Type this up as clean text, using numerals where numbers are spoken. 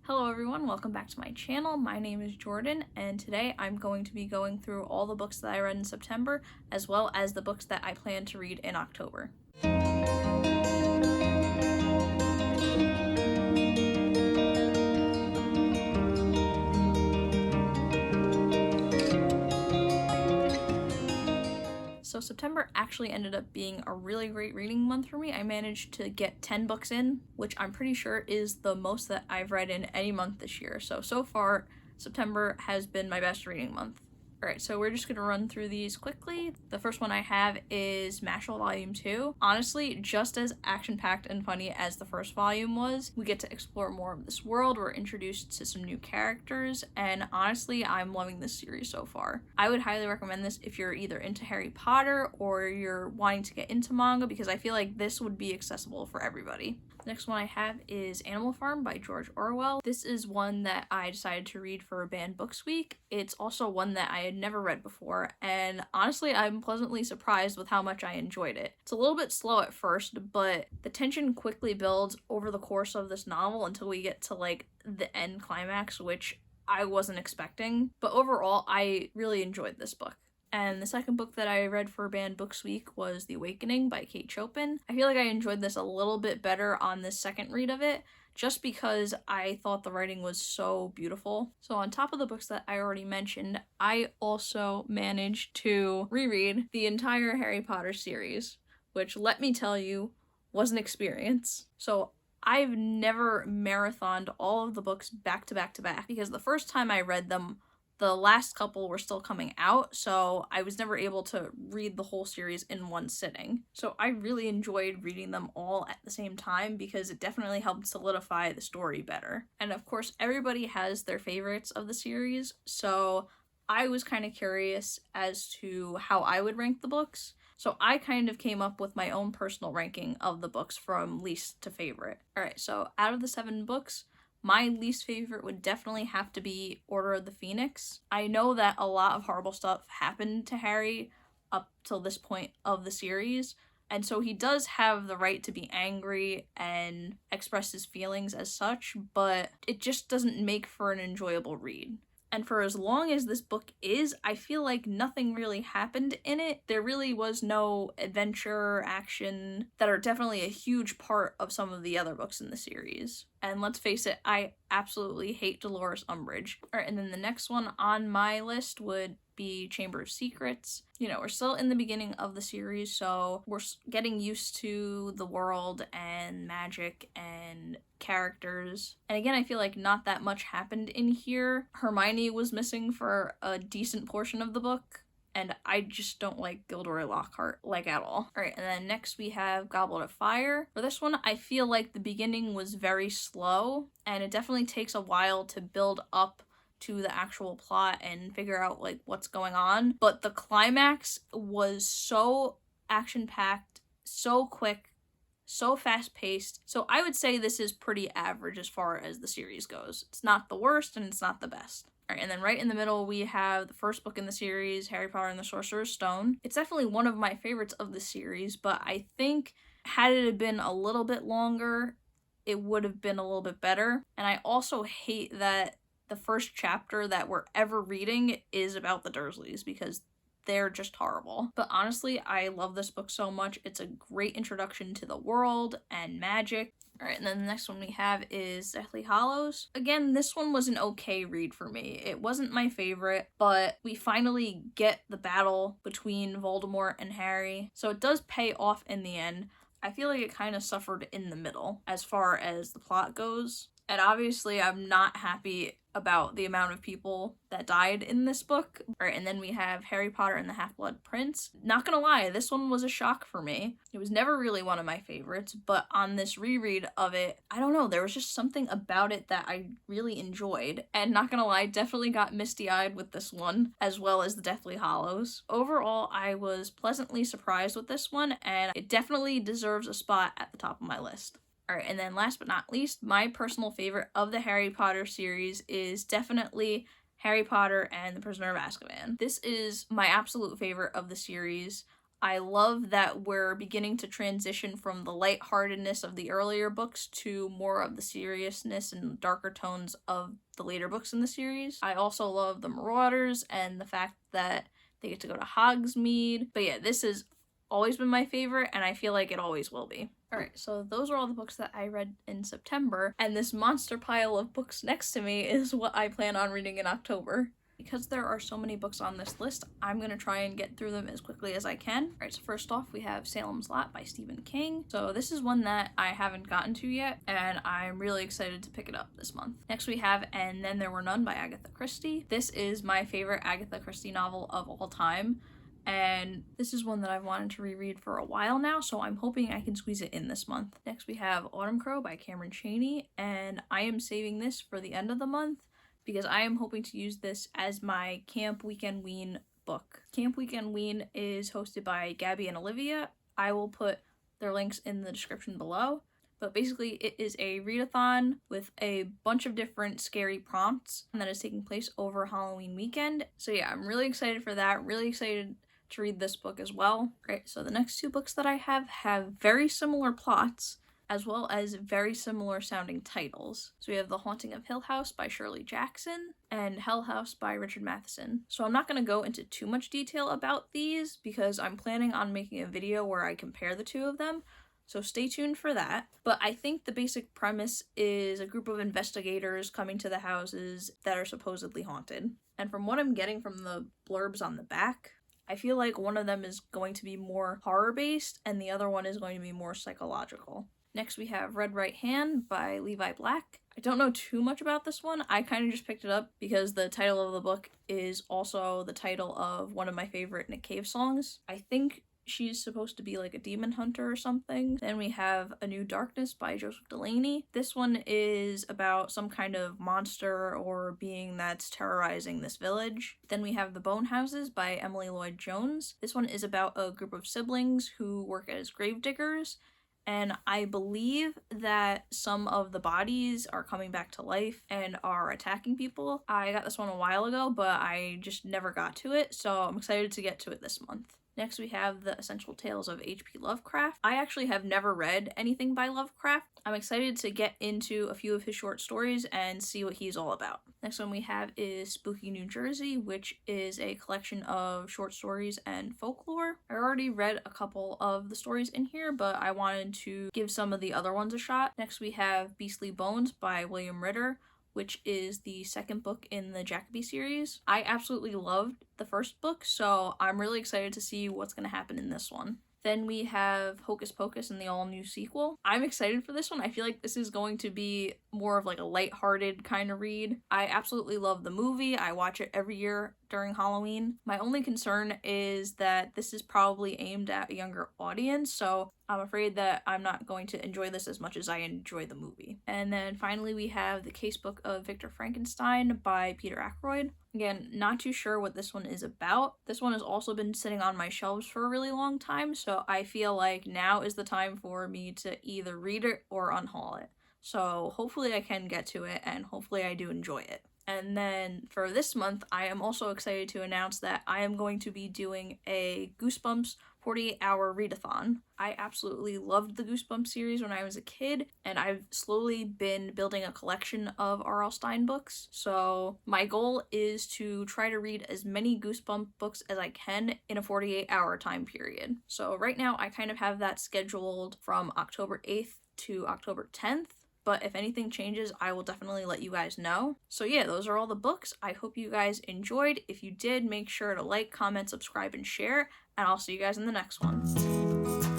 Hello everyone, welcome back to my channel. My name is Jordan, and today I'm going to be going through all the books that I read in September, as well as the books that I plan to read in October. So September actually ended up being a really great reading month for me. I managed to get 10 books in, which I'm pretty sure is the most that I've read in any month this year. So far, September has been my best reading month. Alright, so we're just going to run through these quickly. The first one I have is Mashle Volume 2. Honestly, just as action-packed and funny as the first volume was, we get to explore more of this world, we're introduced to some new characters, and honestly, I'm loving this series so far. I would highly recommend this if you're either into Harry Potter or you're wanting to get into manga, because I feel like this would be accessible for everybody. The next one I have is Animal Farm by George Orwell. This is one that I decided to read for Banned Books Week. It's also one that I had never read before, and honestly, I'm pleasantly surprised with how much I enjoyed it. It's a little bit slow at first, but the tension quickly builds over the course of this novel until we get to like the end climax, which I wasn't expecting. But overall, I really enjoyed this book. And the second book that I read for Banned Books Week was The Awakening by Kate Chopin. I feel like I enjoyed this a little bit better on this second read of it, just because I thought the writing was so beautiful. So on top of the books that I already mentioned, I also managed to reread the entire Harry Potter series, which, let me tell you, was an experience. So I've never marathoned all of the books back to back to back, because the first time I read them, the last couple were still coming out, so I was never able to read the whole series in one sitting. So I really enjoyed reading them all at the same time because it definitely helped solidify the story better. And of course, everybody has their favorites of the series, so I was kind of curious as to how I would rank the books. So I kind of came up with my own personal ranking of the books from least to favorite. Alright, so out of the 7 books, my least favorite would definitely have to be Order of the Phoenix. I know that a lot of horrible stuff happened to Harry up till this point of the series, and so he does have the right to be angry and express his feelings as such, but it just doesn't make for an enjoyable read. And for as long as this book is, I feel like nothing really happened in it. There really was no adventure, action, that are definitely a huge part of some of the other books in the series. And let's face it, I absolutely hate Dolores Umbridge. Alright, and then the next one on my list would be Chamber of Secrets. You know, we're still in the beginning of the series, so we're getting used to the world and magic and characters. And again, I feel like not that much happened in here. Hermione was missing for a decent portion of the book, and I just don't like Gilderoy Lockhart, like, at all. Alright, and then next we have Goblet of Fire. For this one, I feel like the beginning was very slow, and it definitely takes a while to build up to the actual plot and figure out like what's going on. But the climax was so action-packed, so quick, so fast-paced. So I would say this is pretty average as far as the series goes. It's not the worst and it's not the best. Alright, and then right in the middle we have the first book in the series, Harry Potter and the Sorcerer's Stone. It's definitely one of my favorites of the series, but I think had it been a little bit longer, it would have been a little bit better. And I also hate that the first chapter that we're ever reading is about the Dursleys, because they're just horrible. But honestly, I love this book so much. It's a great introduction to the world and magic. Alright, and then the next one we have is Deathly Hallows. Again, this one was an okay read for me. It wasn't my favorite, but we finally get the battle between Voldemort and Harry, so it does pay off in the end. I feel like it kind of suffered in the middle as far as the plot goes. And obviously, I'm not happy about the amount of people that died in this book. Alright, and then we have Harry Potter and the Half-Blood Prince. Not gonna lie, this one was a shock for me. It was never really one of my favorites, but on this reread of it, I don't know, there was just something about it that I really enjoyed. And not gonna lie, definitely got misty-eyed with this one, as well as the Deathly Hallows. Overall, I was pleasantly surprised with this one, and it definitely deserves a spot at the top of my list. Alright, and then last but not least, my personal favorite of the Harry Potter series is definitely Harry Potter and the Prisoner of Azkaban. This is my absolute favorite of the series. I love that we're beginning to transition from the lightheartedness of the earlier books to more of the seriousness and darker tones of the later books in the series. I also love the Marauders and the fact that they get to go to Hogsmeade. But yeah, this has always been my favorite, and I feel like it always will be. Alright, so those are all the books that I read in September, and this monster pile of books next to me is what I plan on reading in October. Because there are so many books on this list, I'm going to try and get through them as quickly as I can. Alright, so first off, we have Salem's Lot by Stephen King. So this is one that I haven't gotten to yet, and I'm really excited to pick it up this month. Next we have And Then There Were None by Agatha Christie. This is my favorite Agatha Christie novel of all time, and this is one that I've wanted to reread for a while now, so I'm hoping I can squeeze it in this month. Next we have Autumncrow by Cameron Chaney, and I am saving this for the end of the month, because I am hoping to use this as my Camp Weekendween book. Camp Weekendween is hosted by Gabby and Olivia. I will put their links in the description below. But basically, it is a readathon with a bunch of different scary prompts that is taking place over Halloween weekend. So yeah, I'm really excited for that. Really excited to read this book as well. Great, so the next two books that I have very similar plots, as well as very similar sounding titles. So we have The Haunting of Hill House by Shirley Jackson and Hell House by Richard Matheson. So I'm not going to go into too much detail about these because I'm planning on making a video where I compare the two of them, so stay tuned for that. But I think the basic premise is a group of investigators coming to the houses that are supposedly haunted. And from what I'm getting from the blurbs on the back, I feel like one of them is going to be more horror-based and the other one is going to be more psychological. Next we have Red Right Hand by Levi Black. I don't know too much about this one. I kind of just picked it up because the title of the book is also the title of one of my favorite Nick Cave songs. I think she's supposed to be like a demon hunter or something. Then we have A New Darkness by Joseph Delaney. This one is about some kind of monster or being that's terrorizing this village. Then we have The Bone Houses by Emily Lloyd Jones. This one is about a group of siblings who work as gravediggers, and I believe that some of the bodies are coming back to life and are attacking people. I got this one a while ago, but I just never got to it, so I'm excited to get to it this month. Next we have The Essential Tales of H.P. Lovecraft. I actually have never read anything by Lovecraft. I'm excited to get into a few of his short stories and see what he's all about. Next one we have is Spooky New Jersey, which is a collection of short stories and folklore. I already read a couple of the stories in here, but I wanted to give some of the other ones a shot. Next we have Beastly Bones by William Ritter, which is the second book in the Jacoby series. I absolutely loved the first book, so I'm really excited to see what's going to happen in this one. Then we have Hocus Pocus and the all-new sequel. I'm excited for this one. I feel like this is going to be more of like a lighthearted kind of read. I absolutely love the movie. I watch it every year during Halloween. My only concern is that this is probably aimed at a younger audience, so I'm afraid that I'm not going to enjoy this as much as I enjoy the movie. And then finally we have The Casebook of Victor Frankenstein by Peter Ackroyd. Again, not too sure what this one is about. This one has also been sitting on my shelves for a really long time, so I feel like now is the time for me to either read it or unhaul it. So hopefully I can get to it, and hopefully I do enjoy it. And then for this month, I am also excited to announce that I am going to be doing a Goosebumps 48-hour readathon. I absolutely loved the Goosebumps series when I was a kid, and I've slowly been building a collection of R.L. Stine books. So my goal is to try to read as many Goosebumps books as I can in a 48-hour time period. So right now I kind of have that scheduled from October 8th to October 10th. But if anything changes, I will definitely let you guys know. So yeah, those are all the books. I hope you guys enjoyed. If you did, make sure to like, comment, subscribe, and share, and I'll see you guys in the next one.